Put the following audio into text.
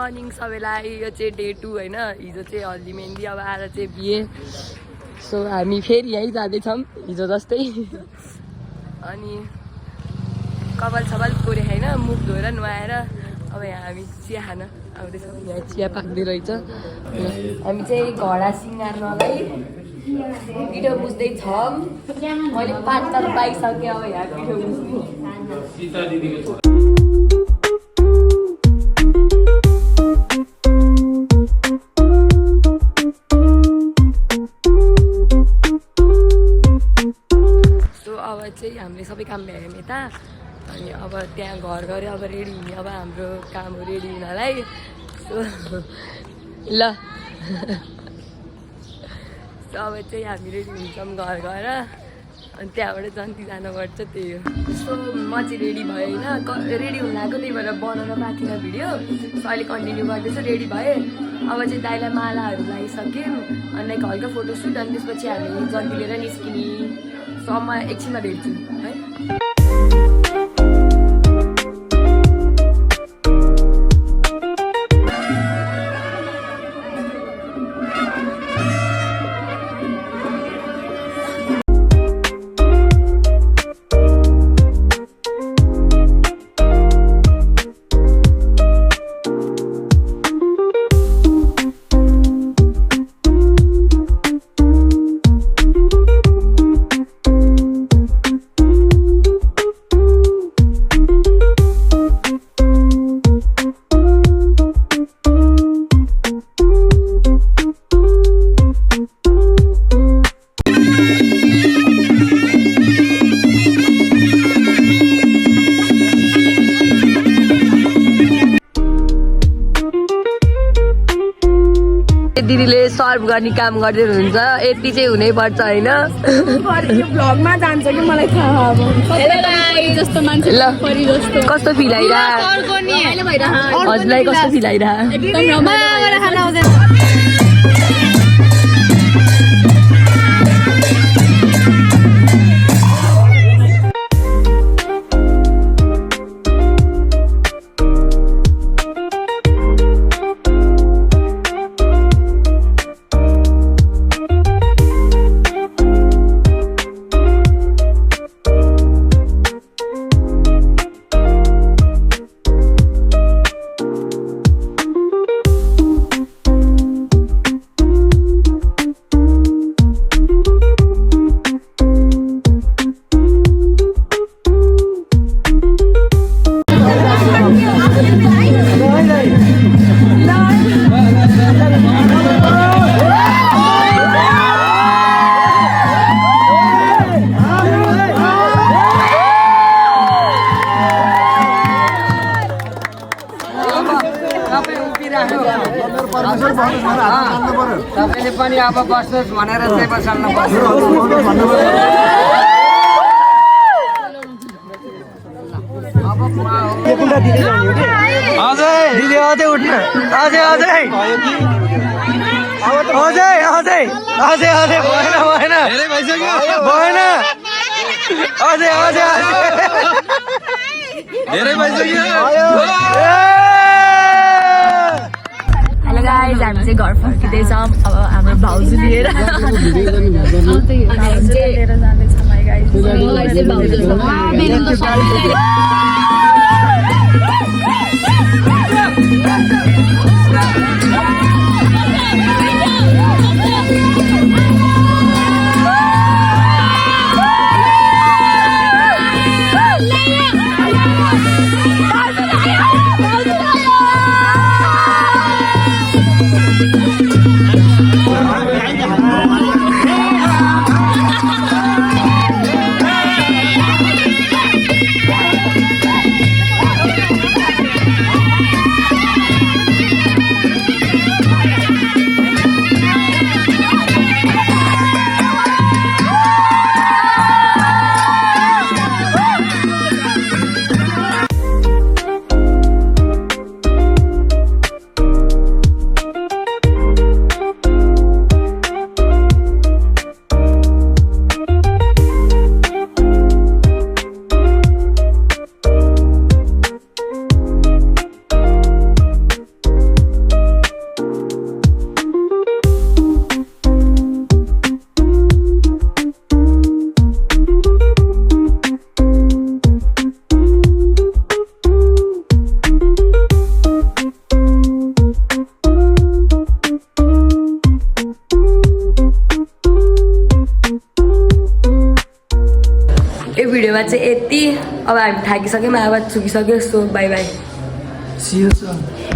Morning सबैलाई। यो चाहिँ डे 2 होइन, हिजो चाहिँ हल्दी मेहन्दी, अब आएर चाहिँ बिहे। सो हामी फेरि यहीँ जाँदैछौँ हिजो जस्तै। अनि कपाल सपाल कोरे होइन, मुख धोएर नुहाएर अब यहाँ हामी चिया खान आउँदैछौँ। यहाँ चिया पाक्दै रहेछ। हामी चाहिँ घडा सिँगार्नलाई पिठो बुझ्दैछौँ। मैले 5 ताल पाइसकेँ, अब यहाँ पिठो बुझ्नु। अब चाहिँ हामीले सबै काम भ्यायौँ यता। अनि अब त्यहाँ घर गऱ्यो, अब रेडी हुने, अब हाम्रो काम हो रेडी हुनलाई। सो ल सो अब चाहिँ हामी रेडी हुन्छौँ घर गएर, अनि त्यहाँबाट जन्ती जानुपर्छ, त्यही हो। सो म चाहिँ रेडी भएँ होइन, रेडी हुन लाग्यो, त्यही भएर बनाउन पाएको थिएन भिडियो। सो अहिले कन्टिन्यू गर्दैछु, रेडी भएँ। अब चाहिँ दाइलाई मालाहरू लगाइसक्यौँ, अनि लाइक हल्का फोटोसुट, अनि त्यसपछि हामी जन्ती लिएर निस्किने। सो म एकछिनमा भेट्छु है। दिदीले सर्भ गर्ने काम गर्दै हुनुहुन्छ, यति चाहिँ हुनैपर्छ होइन। भ्लगमा जान्छ कि मलाई थाहा। अब जस्तो मान्छे ल कस्तो फिल आइरहेको हजुरलाई, कस्तो फिल आइरहेको? तपाईँले पनि अब बस्नुहोस् भनेर चाहिँ बसाल्नु पर्छ। अझै दिदी अझै उठ्नु, अझै अझै अझै अझै अझै अझै भएन भएन भएन अझै अझै धेरै भइसक्यो। हेलो गाइज, हामी चाहिँ घर फर्किँदैछौँ अब हाम्रो भाउजू लिएर। यो भिडियोमा चाहिँ यति अब हामी थाकिसक्यौँ आवाज चुकिसक्यो so bye bye See you soon.